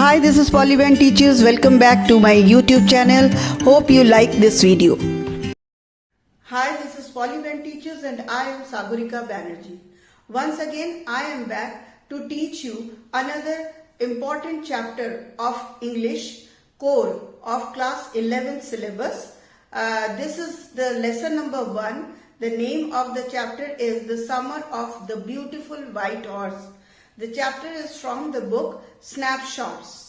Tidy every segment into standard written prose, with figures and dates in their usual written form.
Hi, this is Polyban Teaches. Welcome back to my YouTube channel. Hope you like this video. Hi, this is Polyban Teaches and I am Sagorika Banerjee. Once again, I am back to teach you another important chapter of English core of class 11 syllabus. This is the lesson number 1. The name of the chapter is The Summer of the Beautiful White Horse. The chapter is from the book Snapshots.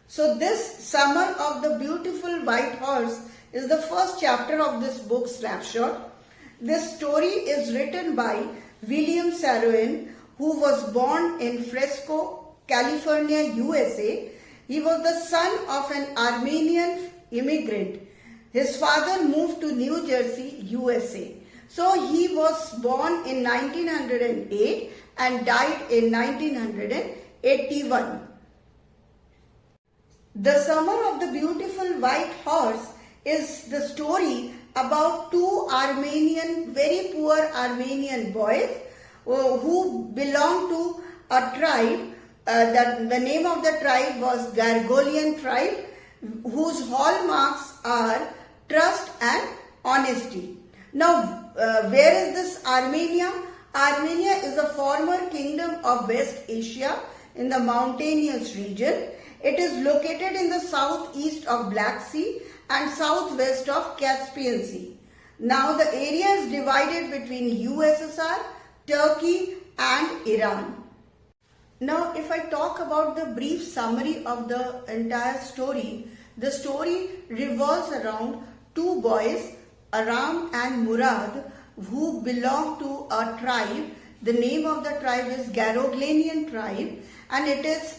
So this Summer of the Beautiful White Horse is the first chapter of this book Snapshot. This story is written by William Saroyan, who was born in Fresno, California, USA. He was the son of an Armenian immigrant. His father moved to New Jersey, USA. So he was born in 1908 and died in 1981. The Summer of the Beautiful White Horse is the story about two very poor Armenian boys who belonged to a tribe. The name of the tribe was Gargolian tribe, whose hallmarks are trust and honesty. Now, where is this Armenia? Armenia is a former kingdom of West Asia in the mountainous region. It is located in the southeast of Black Sea and southwest of Caspian Sea. Now the area is divided between USSR, Turkey and Iran. Now if I talk about the brief summary of the entire story, the story revolves around two boys, Aram and Murad, who belong to a tribe. The name of the tribe is Garogalian tribe, and it is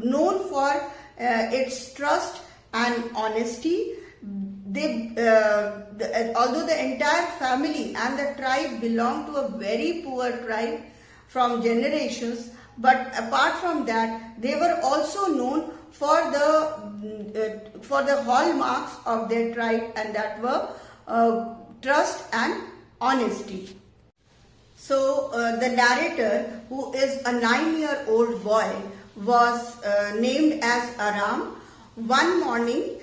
known for its trust and honesty. Although the entire family and the tribe belong to a very poor tribe from generations, but apart from that, they were also known for the hallmarks of their tribe, and that were trust and honesty. So the narrator, who is a 9-year-old boy, was named as Aram. One morning,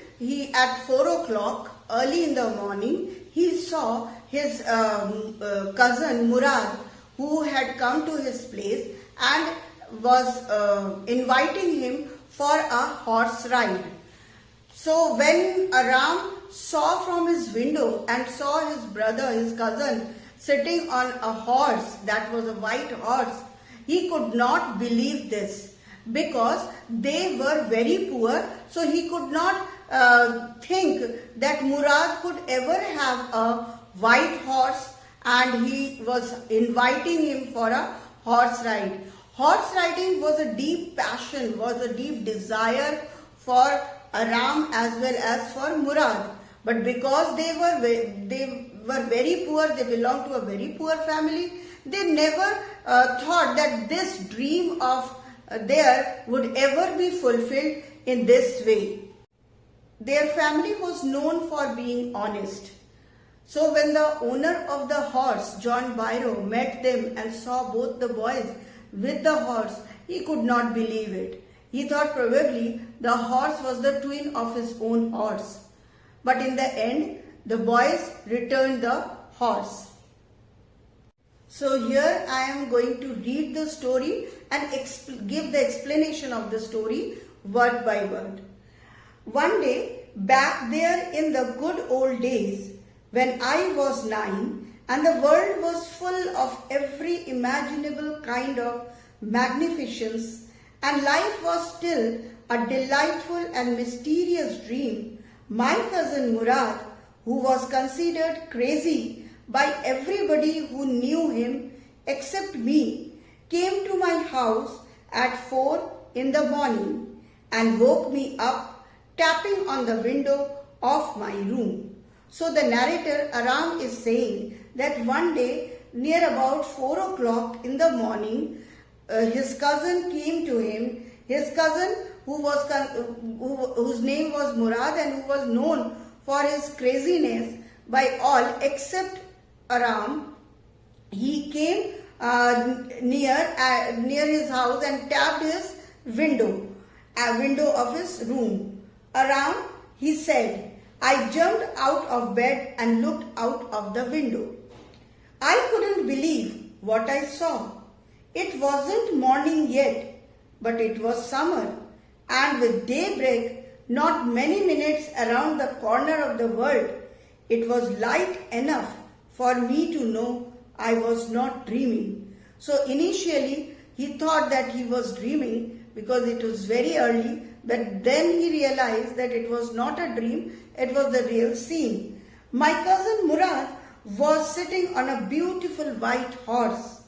at 4 o'clock, early in the morning, he saw his cousin Murad, who had come to his place and was inviting him for a horse ride. So when Aram saw from his window and saw his brother, his cousin, sitting on a horse that was a white horse, he could not believe this, because they were very poor. So he could not think that Murad could ever have a white horse, and he was inviting him for a horse ride. Horse riding was a deep passion, was a deep desire for Aram as well as for Murad. But because they were very poor, they belonged to a very poor family, they never thought that this dream of theirs would ever be fulfilled in this way. Their family was known for being honest. So when the owner of the horse, John Byro, met them and saw both the boys with the horse, he could not believe it. He thought probably the horse was the twin of his own horse. But in the end, the boys returned the horse. So here I am going to read the story and give the explanation of the story word by word. One day, back there in the good old days, when I was 9 and the world was full of every imaginable kind of magnificence, and life was still a delightful and mysterious dream, my cousin Murad, who was considered crazy by everybody who knew him except me, came to my house at 4 in the morning and woke me up, tapping on the window of my room. So the narrator Aram is saying that one day near about 4 o'clock in the morning, his cousin came to him. His cousin, whose name was Murad and who was known for his craziness by all except Aram, he came near his house and tapped his window. window of his room. Around, he said, I jumped out of bed and looked out of the window. I couldn't believe what I saw. It wasn't morning yet, but it was summer, and with daybreak, not many minutes around the corner of the world, it was light enough for me to know I was not dreaming. So initially, he thought that he was dreaming because it was very early, but then he realized that it was not a dream, it was the real scene. My cousin Murad was sitting on a beautiful white horse.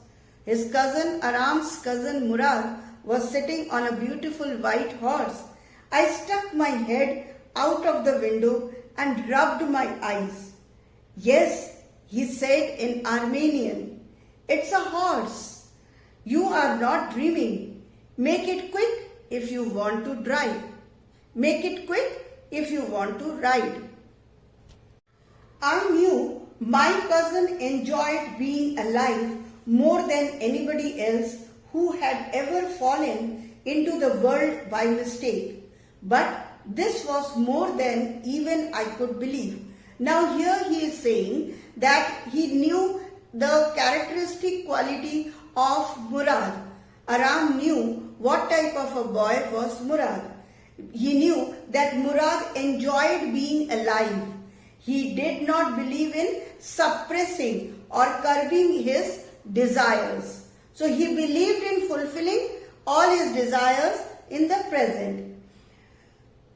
His cousin Aram's cousin Murad was sitting on a beautiful white horse. I stuck my head out of the window and rubbed my eyes. Yes, he said in Armenian, it's a horse. You are not dreaming. Make it quick if you want to drive. Make it quick if you want to ride. I knew my cousin enjoyed being alive more than anybody else who had ever fallen into the world by mistake. But this was more than even I could believe. Now here he is saying that he knew the characteristic quality of Murad. Aram knew what type of a boy was Murad. He knew that Murad enjoyed being alive. He did not believe in suppressing or curbing his desires. So he believed in fulfilling all his desires in the present.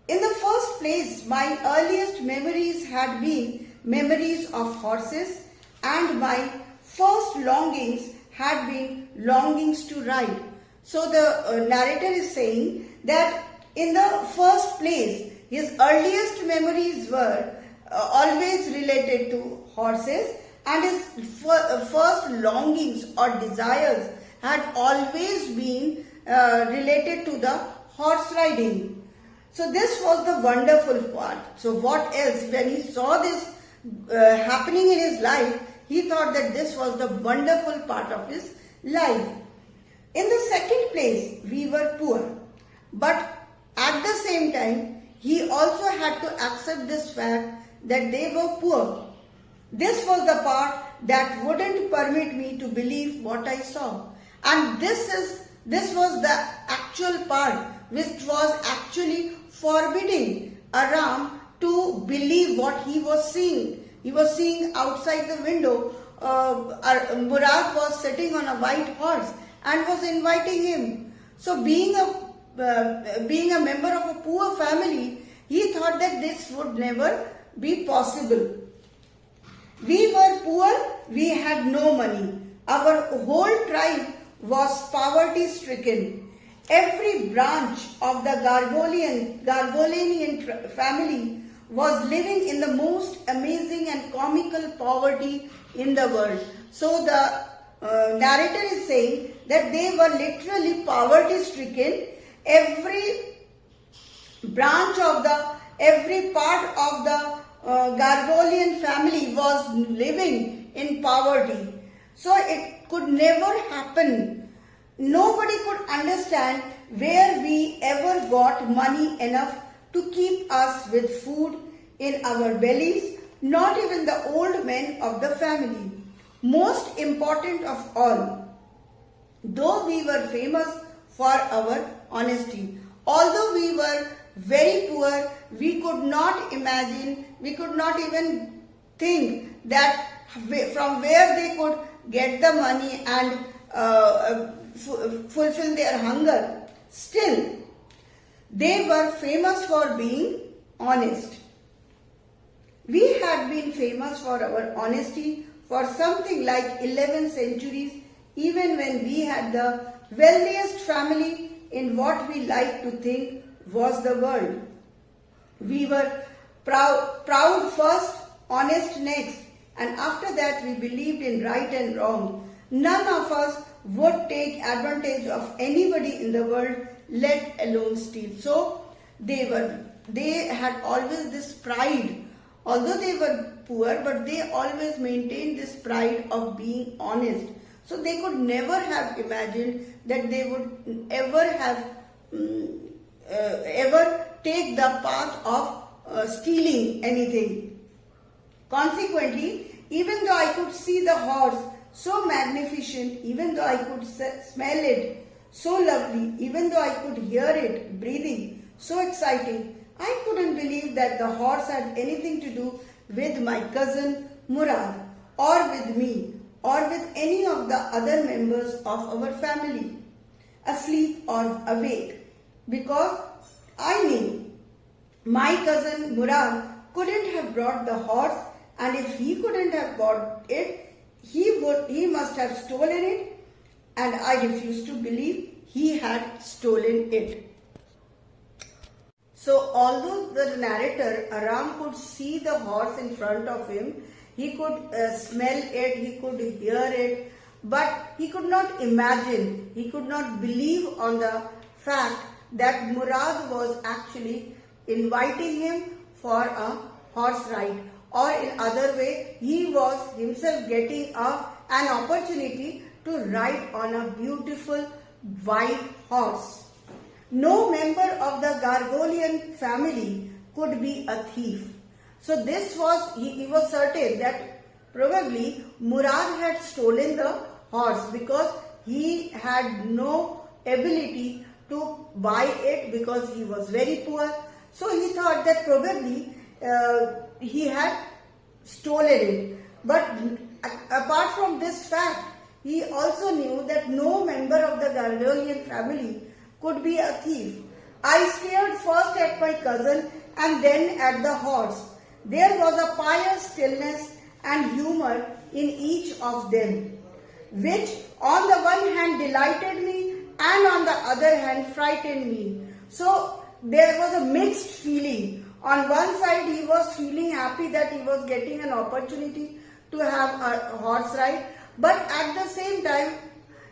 In the first place, my earliest memories had been memories of horses, and my first longings had been longings to ride. So the narrator is saying that in the first place, his earliest memories were always related to horses, and his first longings or desires had always been related to the horse riding. So this was the wonderful part. So what else? When he saw this happening in his life, he thought that this was the wonderful part of his life. In the second place, we were poor. But at the same time, he also had to accept this fact that they were poor. This was the part that wouldn't permit me to believe what I saw. And this was the actual part which was actually forbidding Aram to believe what he was seeing. He was seeing outside the window, Murad was sitting on a white horse and was inviting him. So being a member of a poor family, he thought that this would never be possible. We were poor, we had no money. Our whole tribe was poverty stricken. Every branch of the Gargolanian family was living in the most amazing and comical poverty in the world. So the narrator is saying that they were literally poverty stricken. Every part of the Gargolian family was living in poverty. So it could never happen. Nobody could understand where we ever got money enough to keep us with food in our bellies, not even the old men of the family. Most important of all, though we were famous for our honesty, although we were very poor, we could not imagine, we could not even think that from where they could get the money and fulfill their hunger. Still, they were famous for being honest. We had been famous for our honesty for something like 11 centuries, even when we had the wealthiest family in what we like to think was the world. We were proud first, honest next, and after that we believed in right and wrong. None of us would take advantage of anybody in the world, let alone steal. So they had always this pride. Although they were poor, but they always maintained this pride of being honest. So they could never have imagined that they would ever have ever take the path of stealing anything. Consequently, even though I could see the horse so magnificent, even though I could smell it so lovely, even though I could hear it breathing so exciting, I couldn't believe that the horse had anything to do with my cousin Murad, or with me, or with any of the other members of our family, asleep or awake, because I knew my cousin Murad couldn't have brought the horse, and if he couldn't have bought it, he must have stolen it, and I refused to believe he had stolen it. So although the narrator Aram could see the horse in front of him, he could smell it, he could hear it, but he could not imagine, he could not believe on the fact that Murad was actually inviting him for a horse ride, or in other way, he was himself getting an opportunity to ride on a beautiful white horse. No member of the Gargolian family could be a thief. So this was, he was certain that probably Murad had stolen the horse because he had no ability to buy it because he was very poor. So he thought that probably he had stolen it. But apart from this fact, he also knew that no member of the Gargolian family could be a thief. I stared first at my cousin and then at the horse. There was a pious stillness and humor in each of them, which on the one hand delighted me and on the other hand frightened me. So there was a mixed feeling. On one side he was feeling happy that he was getting an opportunity to have a horse ride, but at the same time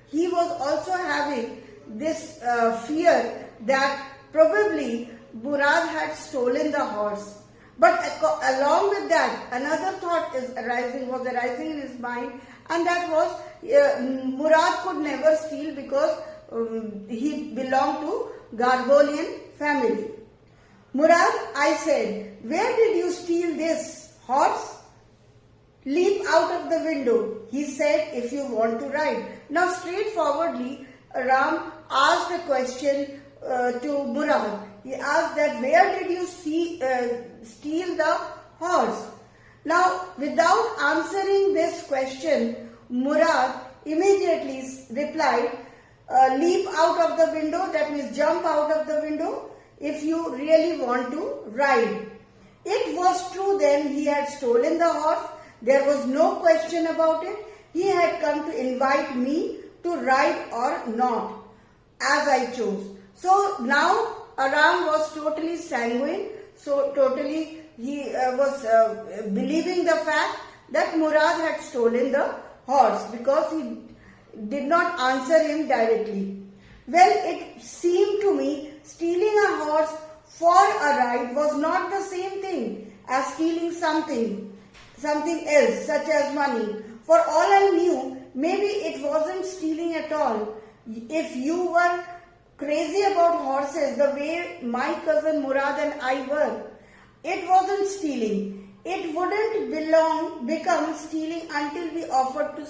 he was also having this fear that probably Murad had stolen the horse. But along with that, another thought was arising in his mind, and that was Murad could never steal because he belonged to Gargolian family. Murad, I said, where did you steal this horse? Leap out of the window, he said, if you want to ride. Now straightforwardly, Ram asked a question to Murad. He asked that where did you steal the horse? Now without answering this question, Murad immediately replied, leap out of the window, that means jump out of the window if you really want to ride. It was true then, he had stolen the horse. There was no question about it. He had come to invite me to ride or not, as I chose. So now Aram was totally sanguine, so totally he was believing the fact that Murad had stolen the horse because he did not answer him directly. Well, it seemed to me stealing a horse for a ride was not the same thing as stealing something else, such as money. For all I knew, maybe it wasn't stealing at all. If you were crazy about horses the way my cousin Murad and I were, it wasn't stealing. It wouldn't become stealing until we offered to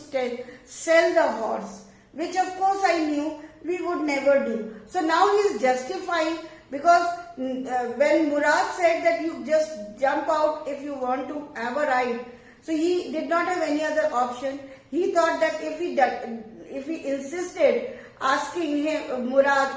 sell the horse, which of course I knew we would never do. So now he is justifying, because when Murad said that you just jump out if you want to have a ride, so he did not have any other option. He thought that if he insisted asking him Murad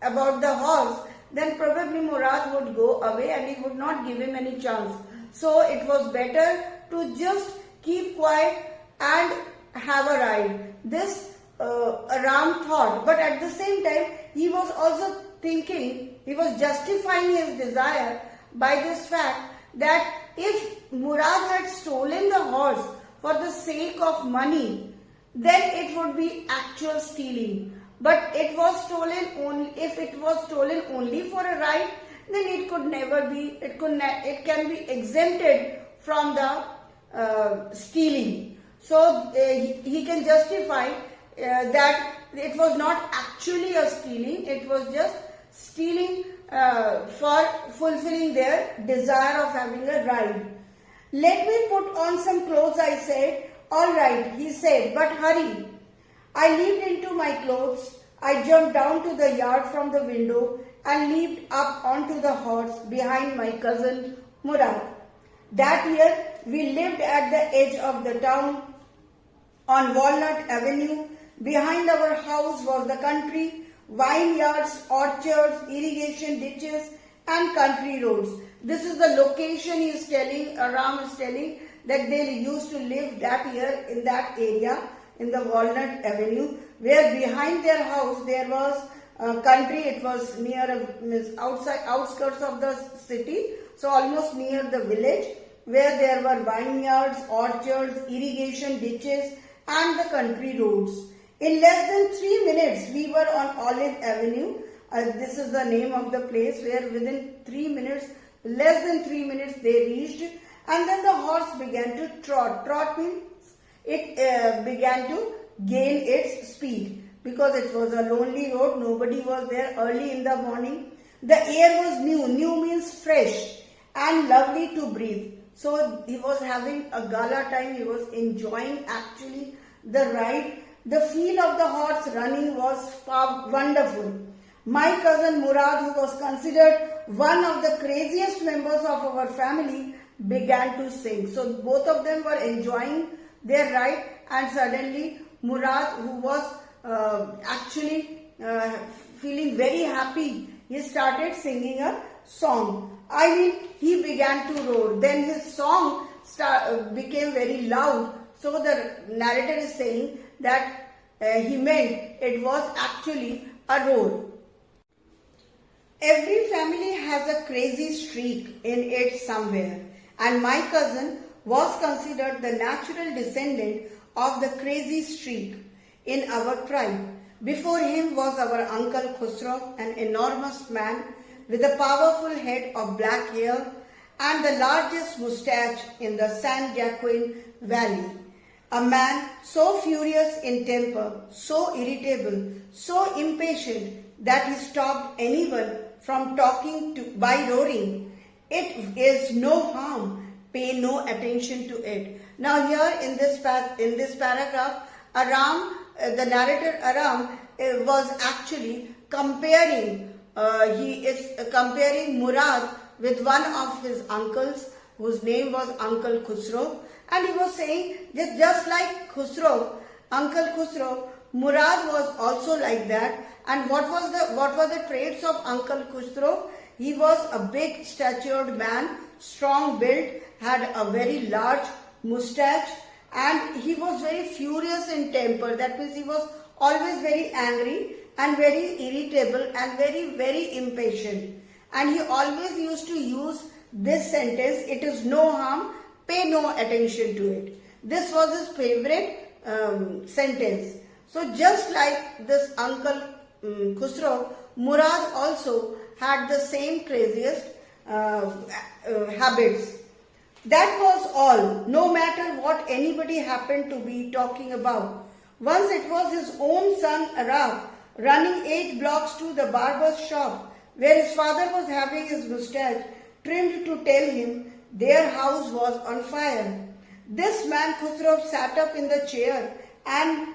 about the horse, then probably Murad would go away and he would not give him any chance. So it was better to just keep quiet and have a ride. This Ram thought, but at the same time he was also thinking, he was justifying his desire by this fact that if Murad had stolen the horse for the sake of money, then it would be actual stealing. But it was stolen only if it was stolen only for a ride, then it could never be. It can be exempted from the stealing. So he can justify that it was not actually a stealing. It was just for fulfilling their desire of having a ride. Let me put on some clothes, I said. All right, he said, but hurry. I leaped into my clothes. I jumped down to the yard from the window and leaped up onto the horse behind my cousin Murad. That year, we lived at the edge of the town on Walnut Avenue. Behind our house was the country, vineyards, orchards, irrigation ditches, and country roads. This is the location he is telling, Aram is telling, that they used to live that year in that area, in the Walnut Avenue, where behind their house there was country. It was near outskirts of the city, so almost near the village, where there were vineyards, orchards, irrigation ditches, and the country roads. In less than 3 minutes, we were on Olive Avenue. This is the name of the place, where within 3 minutes, less than 3 minutes, they reached, and then the horse began to trot. Trot means it began to gain its speed, because it was a lonely road. Nobody was there early in the morning. The air was new. New means fresh and lovely to breathe. So he was having a gala time. He was enjoying actually the ride. The feel of the horse running was wonderful. My cousin Murad, who was considered one of the craziest members of our family, began to sing. So both of them were enjoying their ride, and suddenly Murad, who was actually feeling very happy, he started singing a song. He began to roar. Then his song became very loud. So the narrator is saying that he meant it was actually a roar. Every family has a crazy streak in it somewhere, and my cousin was considered the natural descendant of the crazy streak in our tribe. Before him was our uncle Khusro, an enormous man with a powerful head of black hair and the largest moustache in the San Joaquin Valley. A man so furious in temper, so irritable, so impatient that he stopped anyone from talking by roaring. It is no harm, pay no attention to it. Now here in this paragraph, Aram, the narrator Aram, was actually comparing, he is comparing Murad with one of his uncles, whose name was Uncle Khusro, and he was saying that just like Khusro, Uncle Khusro, Murad was also like that. And what were the traits of Uncle Khusro? He was a big statured man, strong built, had a very large moustache, and he was very furious in temper. That means he was always very angry and very irritable and very, very impatient. And he always used to use this sentence, it is no harm, pay no attention to it. This was his favorite sentence. So just like this Uncle Khusro, Murad also had the same craziest habits. That was all, no matter what anybody happened to be talking about. Once it was his own son Arab running 8 blocks to the barber's shop where his father was having his moustache trimmed to tell him their house was on fire. This man Khusro sat up in the chair and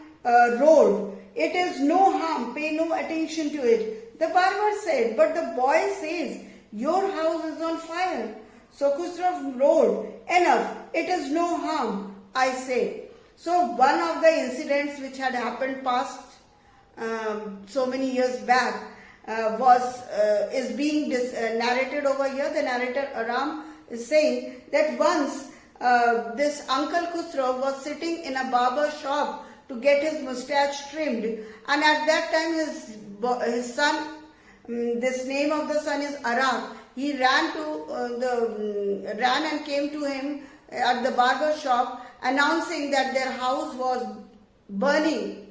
roared, "It is no harm, pay no attention to it." The barber said, "But the boy says your house is on fire." So Khusro roared, "Enough, it is no harm, I say." So one of the incidents which had happened past so many years back is being narrated over here. The narrator Aram is saying that once this Uncle Khusro was sitting in a barber shop to get his moustache trimmed, and at that time his son, this name of the son is Aram, he ran and came to him at the barber shop announcing that their house was burning.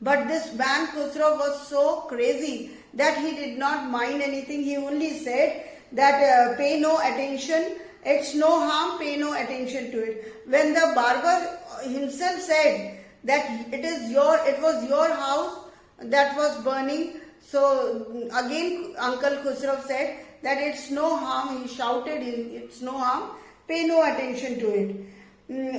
But this man Khusro was so crazy that he did not mind anything. He only said that pay no attention, it's no harm, pay no attention to it. When the barber himself said that it was your house that was burning, So again Uncle Khusro said that it's no harm. He shouted, it's no harm. Pay no attention to it.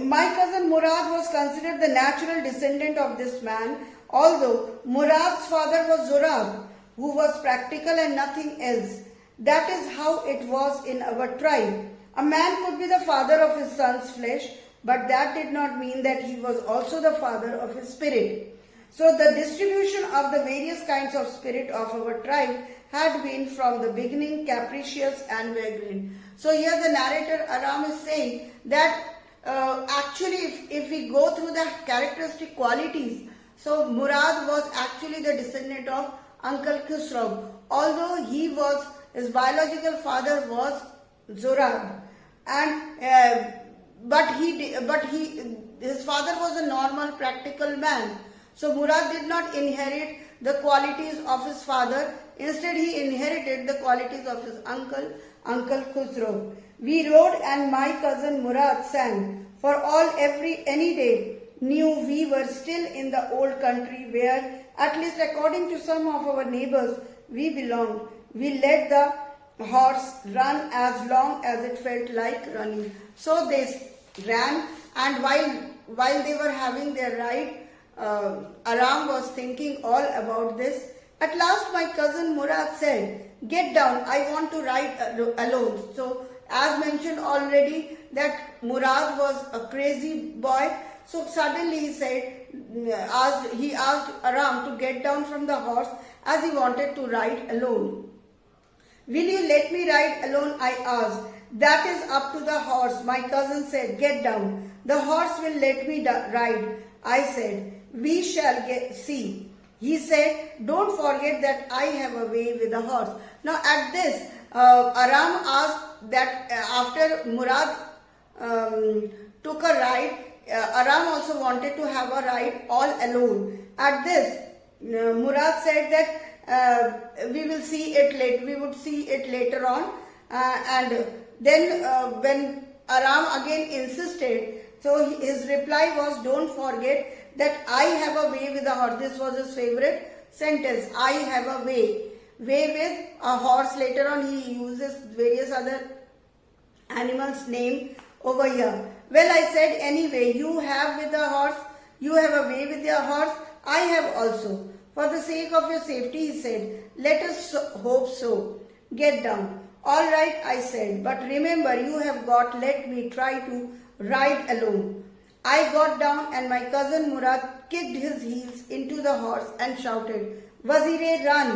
My cousin Murad was considered the natural descendant of this man, although Murad's father was Zorab, who was practical and nothing else. That is how it was in our tribe. A man could be the father of his son's flesh, but that did not mean that he was also the father of his spirit. So the distribution of the various kinds of spirit of our tribe had been from the beginning capricious and vagrant. So here the narrator Aram is saying that actually if we go through the characteristic qualities, so Murad was actually the descendant of Uncle Khusro, although his biological father was Zorab, and his father was a normal practical man. So Murad did not inherit the qualities of his father. Instead, he inherited the qualities of his uncle, Uncle Khusro. We rode and my cousin Murad sang. For any day, knew we were still in the old country where, at least according to some of our neighbors, we belonged. We let the horse run as long as it felt like running. So they ran, and while they were having their ride, Aram was thinking all about this. At last my cousin Murad said, "Get down, I want to ride alone." So as mentioned already that Murad was a crazy boy. So suddenly he asked Aram to get down from the horse as he wanted to ride alone. "Will you let me ride alone?" I asked. "That is up to the horse," my cousin said. "Get down. The horse will let me ride." I said. "We shall see." He said, "Don't forget that I have a way with the horse." Now at this, Aram asked that after Murad took a ride, Aram also wanted to have a ride all alone. At this, Murad said that we would see it later on. And then when Aram again insisted, so his reply was, "Don't forget that I have a way with a horse." This was his favorite sentence. I have a way. Way with a horse. Later on he uses various other animals' name over here. "Well," I said, "anyway, you have a way with your horse. I have also. For the sake of your safety," he said. "Let us hope so. Get down." "All right," I said, "but remember, you have let me try to ride alone." I got down and my cousin Murad kicked his heels into the horse and shouted, "Wazire, run!"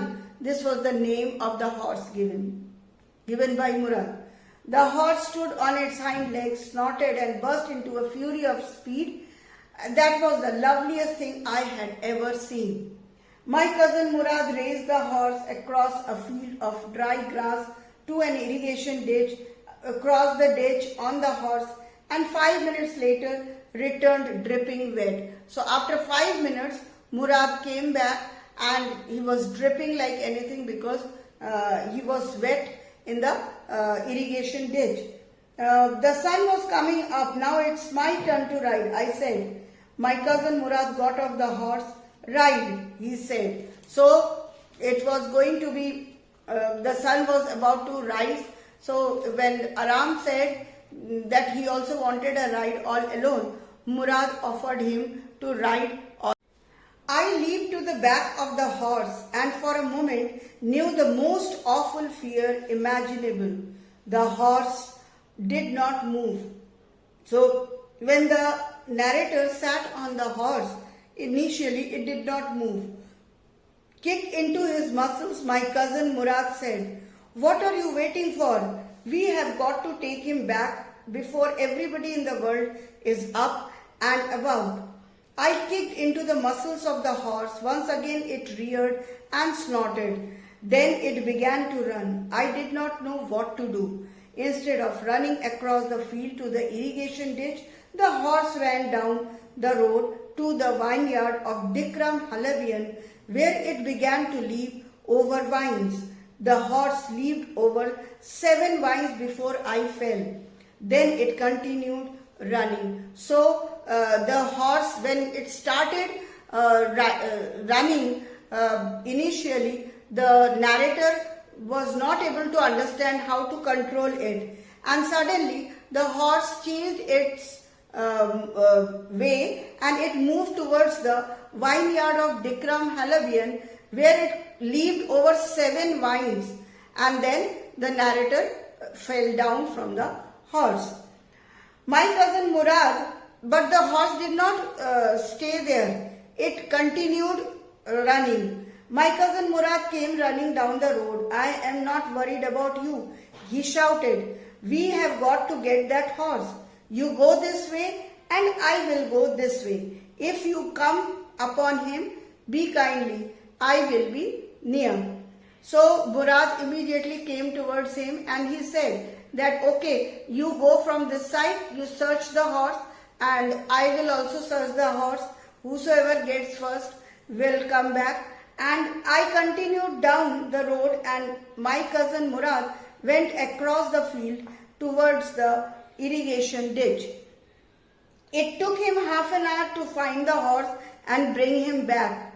This was the name of the horse given by Murad. The horse stood on its hind legs, snorted and burst into a fury of speed. That was the loveliest thing I had ever seen. My cousin Murad raced the horse across a field of dry grass to an irrigation ditch, across the ditch on the horse, and 5 minutes later returned dripping wet. So after 5 minutes, Murad came back and he was dripping like anything because he was wet in the irrigation ditch. The sun was coming up. "Now it's my turn to ride," I said. My cousin Murad got off the horse. "Ride," he said. So it was going to be, the sun was about to rise. So when Aram said that he also wanted a ride all alone, Murad offered him to ride all. I leaped to the back of the horse and for a moment knew the most awful fear imaginable. The horse did not move. So when the narrator sat on the horse, initially it did not move. Kicked into his muscles, my cousin Murad said, "What are you waiting for? We have got to take him back before everybody in the world is up and about." I kicked into the muscles of the horse. Once again it reared and snorted. Then it began to run. I did not know what to do. Instead of running across the field to the irrigation ditch, the horse ran down the road to the vineyard of Dikram Halabian, where it began to leap over vines. The horse leaped over 7 vines before I fell. Then it continued running. So the horse, when it started running, initially the narrator was not able to understand how to control it, and suddenly the horse changed its way and it moved towards the vineyard of Dikram Halabian, where it leaped over 7 vines, and then the narrator fell down from the horse. My cousin Murad, but the horse did not stay there. It continued running. My cousin Murad came running down the road. I am not worried about you, he shouted. We have got to get that horse. You go this way and I will go this way. If you come upon him, be kindly. I will be near. So Murad immediately came towards him and he said that, okay, you go from this side, you search the horse and I will also search the horse. Whosoever gets first will come back. And I continued down the road and my cousin Murad went across the field towards the irrigation ditch. It took him half an hour to find the horse and bring him back.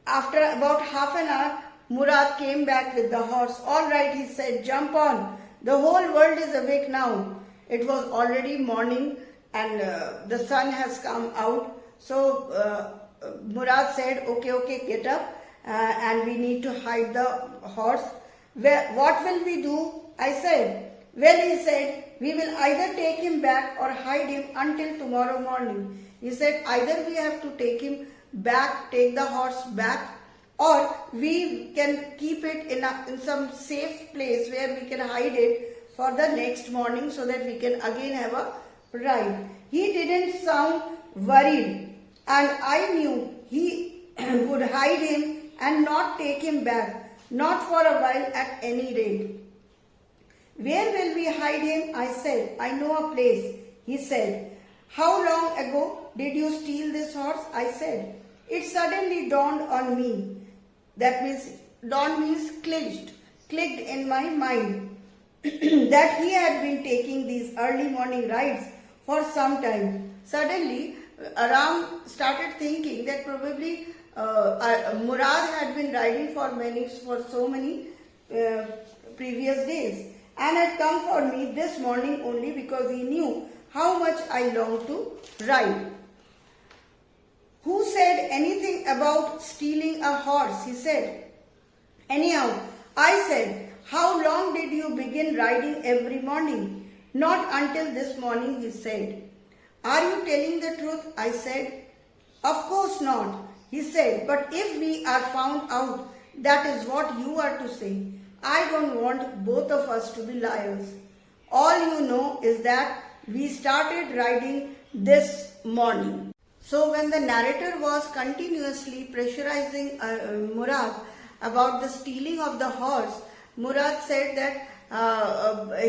After about half an hour, Murad came back with the horse. All right, he said, jump on. The whole world is awake now. It was already morning and the sun has come out. So Murad said, okay, get up and we need to hide the horse. What will we do? I said. Well, he said, we will either take him back or hide him until tomorrow morning. He said, either we have to take him back, take the horse back, or we can keep it in some safe place where we can hide it for the next morning so that we can again have a ride. He didn't sound worried and I knew he would hide him and not take him back, not for a while at any rate. Where will we hide him? I said. I know a place. He said. How long ago did you steal this horse? I said. It suddenly dawned on me. That means, dawn means clicked in my mind that he had been taking these early morning rides for some time. Suddenly, Aram started thinking that probably Murad had been riding for so many previous days and had come for me this morning only because he knew how much I longed to ride. Who said anything about stealing a horse? He said. Anyhow, I said, how long did you begin riding every morning? Not until this morning, he said. Are you telling the truth? I said. Of course not, he said, but if we are found out, that is what you are to say. I don't want both of us to be liars. All you know is that we started riding this morning. So when the narrator was continuously pressurizing Murad about the stealing of the horse, Murad said that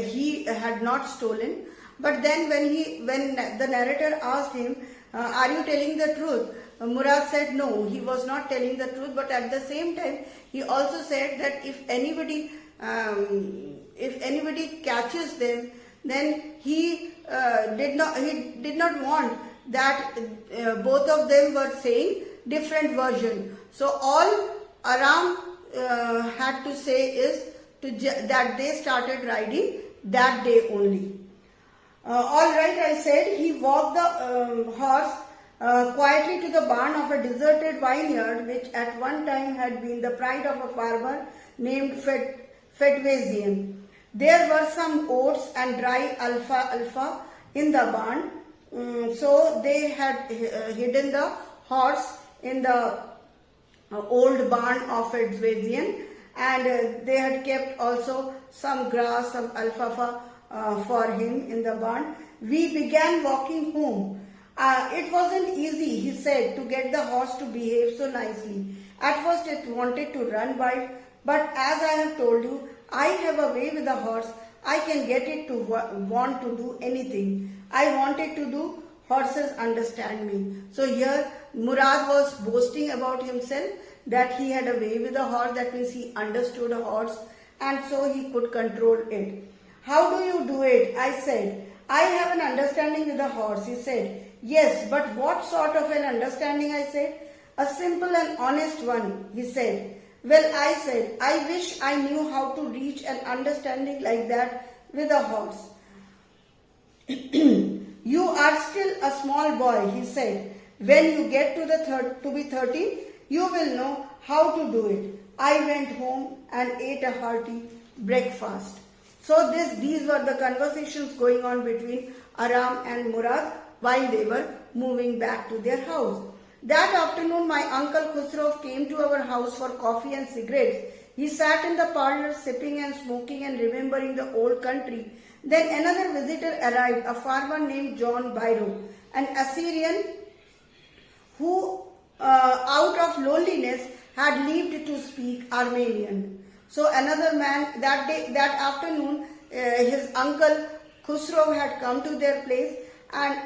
he had not stolen. But then when the narrator asked him, are you telling the truth? Murad said no, he was not telling the truth, but at the same time he also said that if anybody catches them, then he did not want that both of them were saying different version. So all Aram had to say is that they started riding that day only. All right, I said. He walked the horse quietly to the barn of a deserted vineyard, which at one time had been the pride of a farmer named Fedvazian. There were some oats and dry alfalfa in the barn, so they had hidden the horse in the old barn of Fedvazian, and they had kept also some grass, some alfalfa for him in the barn. We began walking home. It wasn't easy, he said, to get the horse to behave so nicely. At first it wanted to run wild, but as I have told you, I have a way with the horse. I can get it to want to do anything I wanted to do. Horses understand me. So here Murad was boasting about himself that he had a way with the horse. That means he understood a horse and so he could control it. How do you do it? I said. I have an understanding with the horse, he said. Yes, but what sort of an understanding? I said. A simple and honest one, he said. Well, I said, I wish I knew how to reach an understanding like that with a horse. You are still a small boy, he said. When you get to be 13, you will know how to do it. I went home and ate a hearty breakfast. So these were the conversations going on between Aram and Murad while they were moving back to their house. That afternoon, my uncle Khusro came to our house for coffee and cigarettes. He sat in the parlor sipping and smoking and remembering the old country. Then another visitor arrived, a farmer named John Byro, an Assyrian who, out of loneliness, had lived to speak Armenian. So another man, that afternoon, his uncle Khusro had come to their place, and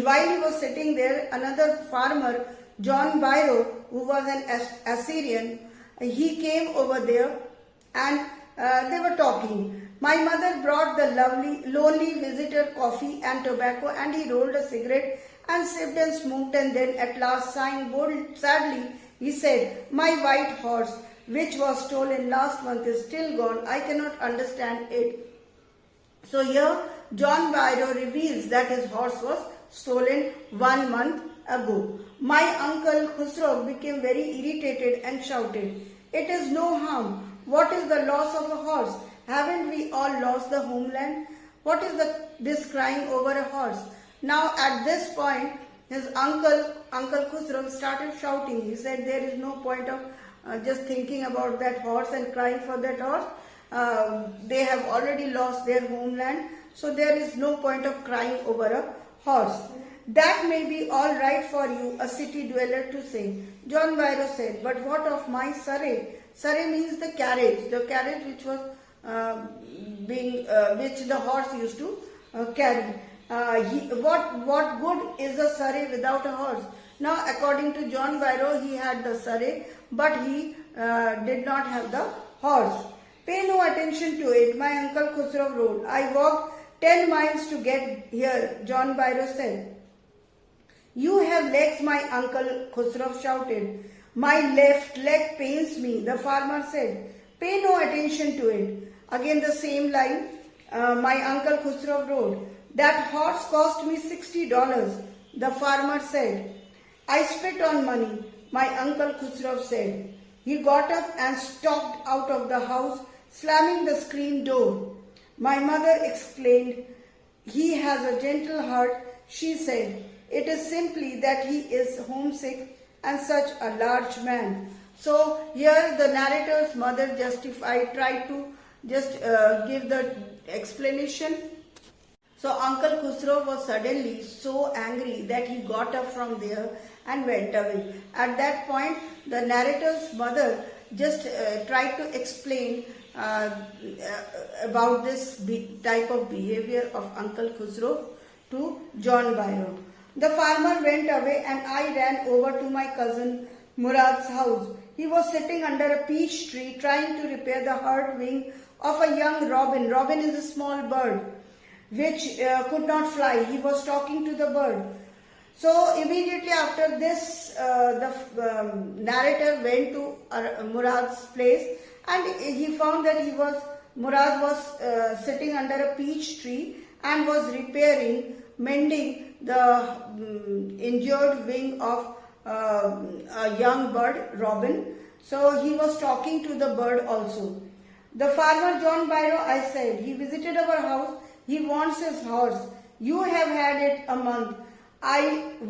while he was sitting there, another farmer, John Byro, who was an Assyrian, he came over there and they were talking. My mother brought the lonely visitor coffee and tobacco, and he rolled a cigarette and sipped and smoked, and then at last, sighing sadly, he said, "My white horse, which was stolen last month, is still gone. I cannot understand it." So here, John Byro reveals that his horse was stolen 1 month ago. My uncle Khusro became very irritated and shouted, "It is no harm. What is the loss of a horse? Haven't we all lost the homeland? What is this crying over a horse?" Now at this point, his Uncle Khusro started shouting. He said, "There is no point of just thinking about that horse and crying for that horse. They have already lost their homeland, so there is no point of crying over a horse. That may be all right for you, a city dweller, to say," John Byro said, "but what of my saray?" Saray means the carriage which was which the horse used to carry. What good is a saray without a horse? Now, according to John Byro, he had the saray, but he did not have the horse. "Pay no attention to it," my uncle Khusro wrote. "I walked 10 miles to get here," John Byro said. "You have legs," my uncle Khusro shouted. "My left leg pains me," the farmer said. "Pay no attention to it." Again the same line, my uncle Khusro wrote. "That horse cost me $60, the farmer said. "I spit on money," my uncle Khusro said. He got up and stalked out of the house, slamming the screen door. My mother exclaimed, "He has a gentle heart," she said. "It is simply that he is homesick and such a large man." So here the narrator's mother tried to just give the explanation. So Uncle Khusro was suddenly so angry that he got up from there and went away. At that point, the narrator's mother just tried to explain about this type of behavior of Uncle Khusro to John Byro. The farmer went away and I ran over to my cousin Murad's house. He was sitting under a peach tree trying to repair the hurt wing of a young robin. Robin is a small bird which could not fly. He was talking to the bird. So immediately after this, the narrator went to Murad's place, and he found that Murad was sitting under a peach tree and was mending the injured wing of a young bird, robin. So he was talking to the bird also. "The farmer John Byro," I said, "he visited our house. He wants his horse. You have had it a month. I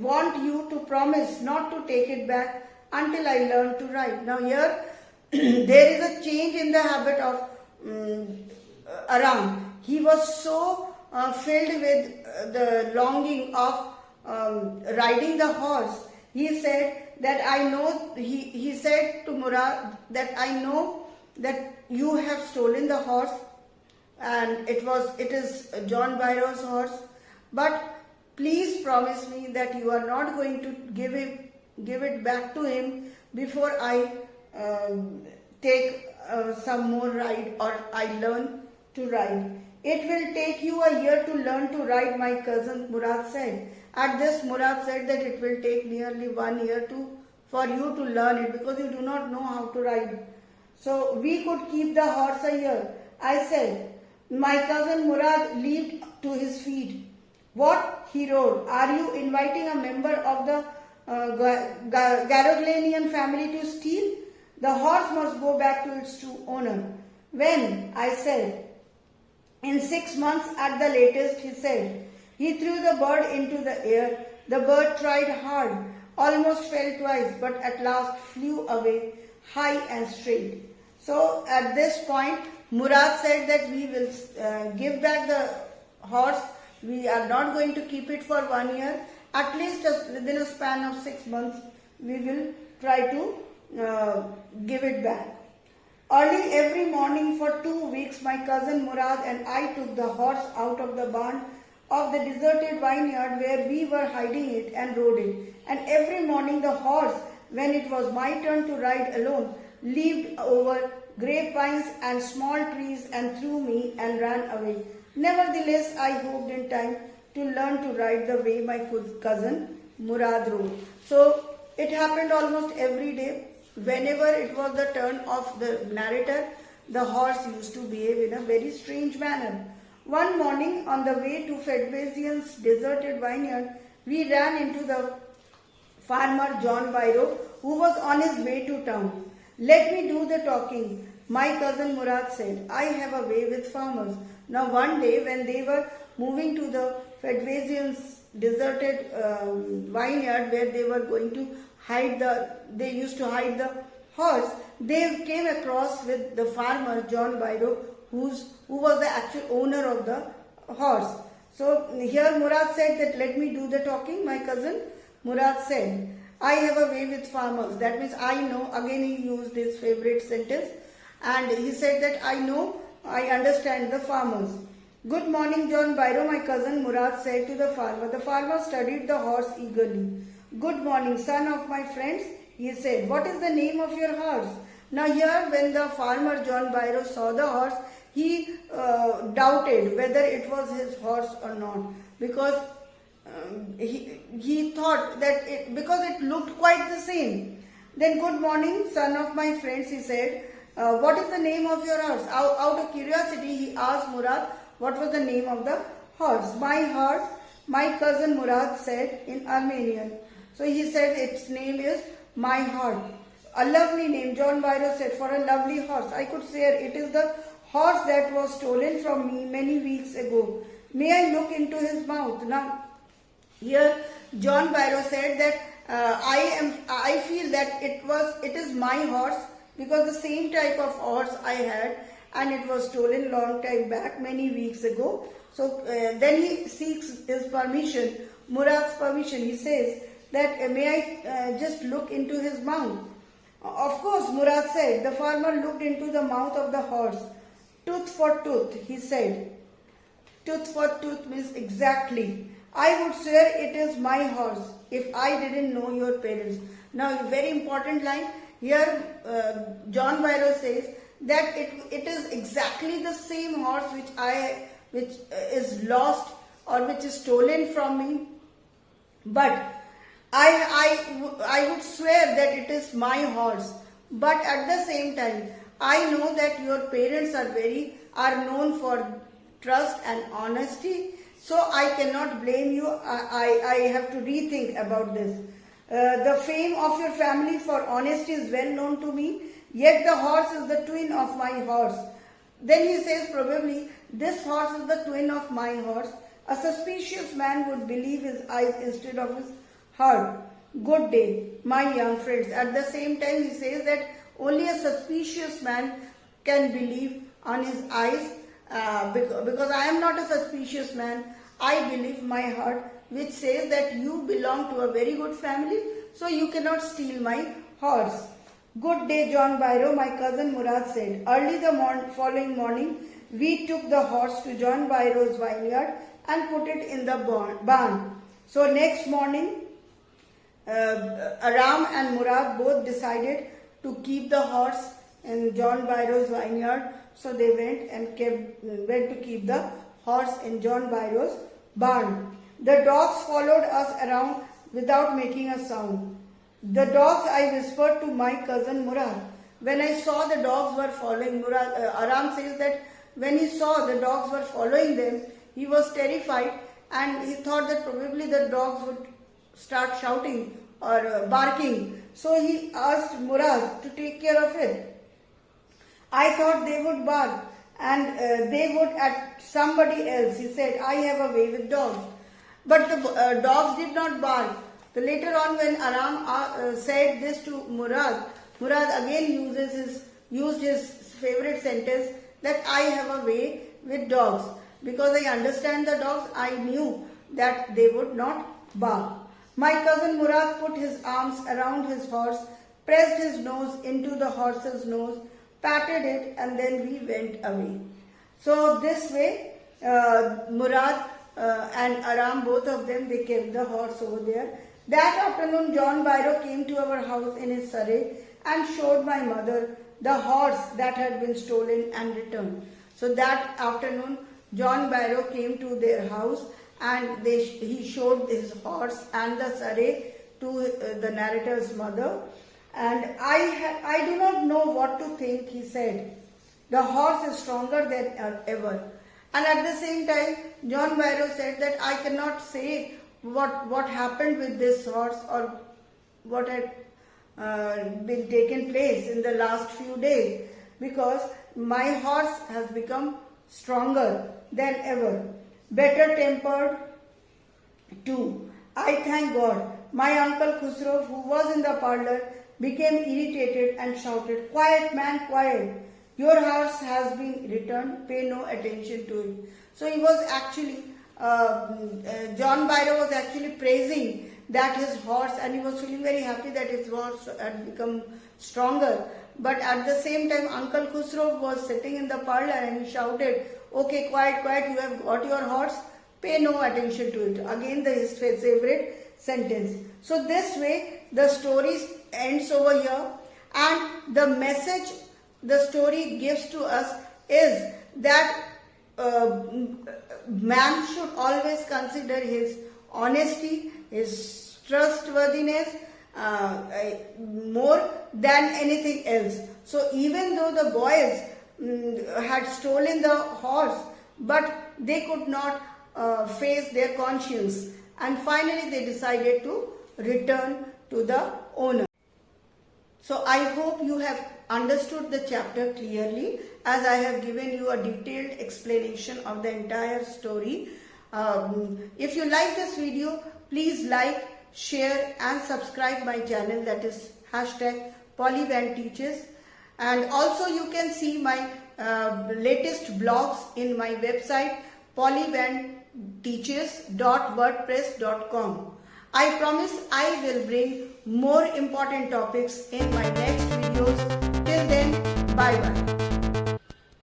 want you to promise not to take it back until I learn to ride." Now here there is a change in the habit of Aram. He was so filled with the longing of riding the horse. He said that he said to Murad that, "I know that you have stolen the horse, and it is John Byro's horse, but please promise me that you are not going to give it back to him before I take some more ride, or I learn to ride. It will take you a year to learn to ride," my cousin Murad said. At this, Murad said that it will take nearly 1 year for you to learn it, because you do not know how to ride. So we could keep the horse a year. I said. My cousin Murad leaped to his feet. What? He roared. Are you inviting a member of the Garoglanian family to steal? The horse must go back to its true owner. When? I said. In 6 months at the latest, he said. He threw the bird into the air. The bird tried hard, almost fell twice, but at last flew away high and straight. So at this point, Murad said that we will give back the horse. We are not going to keep it for 1 year. At least within a span of 6 months, we will try to give it back. Early every morning for 2 weeks, my cousin Murad and I took the horse out of the barn of the deserted vineyard where we were hiding it and rode it. And every morning the horse, when it was my turn to ride alone, leaped over grapevines and small trees and threw me and ran away. Nevertheless, I hoped in time to learn to ride the way my cousin Murad rode. So it happened almost every day. Whenever it was the turn of the narrator, the horse used to behave in a very strange manner. One morning, on the way to Fedvasian's deserted vineyard, we ran into the farmer John Byro, who was on his way to town. Let me do the talking, my cousin Murad said. I have a way with farmers. Now one day, when they were moving to the Fedvasian's deserted vineyard where they were going to they used to hide the horse, they came across with the farmer John Byro, who was the actual owner of the horse. So here Murad said that let me do the talking, my cousin Murad said. I have a way with farmers. That means I know. Again he used his favorite sentence. And he said that I know, I understand the farmers. Good morning, John Byro, my cousin Murad said to the farmer. The farmer studied the horse eagerly. Good morning, son of my friends, he said. What is the name of your horse? Now here, when the farmer John Byro saw the horse, he doubted whether it was his horse or not, because he thought that because it looked quite the same. Then, good morning, son of my friends, he said. What is the name of your horse? Out of curiosity, he asked Murad what was the name of the horse. My cousin Murad said in Armenian. So he said its name is My Heart. A lovely name, John Byro said, for a lovely horse. I could say it is the horse that was stolen from me many weeks ago. May I look into his mouth? Now, here John Byro said that I feel that it is my horse, because the same type of horse I had and it was stolen long time back, many weeks ago. So then he seeks his permission, Murad's permission. He says that may I just look into his mouth? Of course, Murad said. The farmer looked into the mouth of the horse. Tooth for tooth, he said. Tooth for tooth means exactly. I would swear it is my horse if I didn't know your parents. Now, a very important line. Here, John Byro says that it is exactly the same horse which is lost or which is stolen from me. But I would swear that it is my horse. But at the same time, I know that your parents are known for trust and honesty. So I cannot blame you. I have to rethink about this. The fame of your family for honesty is well known to me. Yet the horse is the twin of my horse. Then he says probably this horse is the twin of my horse. A suspicious man would believe his eyes instead of his heart. Good day, my young friends. At the same time, he says that only a suspicious man can believe on his eyes, because I am not a suspicious man. I believe my heart, which says that you belong to a very good family, so you cannot steal my horse. Good day, John Byro, my cousin Murad said. Early the following morning, we took the horse to John Byro's vineyard and put it in the barn. So next morning, Aram and Murad both decided to keep the horse in John Byro's vineyard. So they went to keep the horse in John Byro's barn. The dogs followed us around without making a sound. The dogs, I whispered to my cousin Murad. when I saw the dogs were following, Aram says that when he saw the dogs were following them, he was terrified and he thought that probably the dogs would start shouting or barking. So he asked Murad to take care of it. I thought they would bark and they would at somebody else. He said, I have a way with dogs. But the dogs did not bark. So later on, when Aram said this to Murad, Murad again used his favorite sentence that I have a way with dogs. Because I understand the dogs, I knew that they would not bark. My cousin Murad put his arms around his horse, pressed his nose into the horse's nose, patted it, and then we went away. So this way, Murad and Aram, both of them, they kept the horse over there. That afternoon, John Byro came to our house in his surrey and showed my mother the horse that had been stolen and returned. So that afternoon, John Byro came to their house and he showed his horse and the surrey to the narrator's mother. And I do not know what to think, he said. The horse is stronger than ever. And at the same time, John Byro said that I cannot say what happened with this horse or what had been taken place in the last few days, because my horse has become stronger than ever, better tempered too. I thank God. My uncle Khusro, who was in the parlor, became irritated and shouted, quiet man, quiet. Your horse has been returned, pay no attention to it. So he was actually, John Byro was actually praising that his horse, and he was feeling very happy that his horse had become stronger. But at the same time, Uncle Khusro was sitting in the parlor and he shouted, okay, quiet, quiet, you have got your horse, pay no attention to it. Again, his favorite sentence. So this way, the story ends over here, and the message the story gives to us is that man should always consider his honesty, his trustworthiness more than anything else. So even though the boys had stolen the horse, but they could not face their conscience, and finally they decided to return to the owner. So I hope you have understood the chapter clearly, as I have given you a detailed explanation of the entire story. If you like this video, please like, share and subscribe my channel, that is #Polyban Teaches. And also you can see my latest blogs in my website polybanteaches.wordpress.com. I promise I will bring more important topics in my next videos. Till then, bye bye.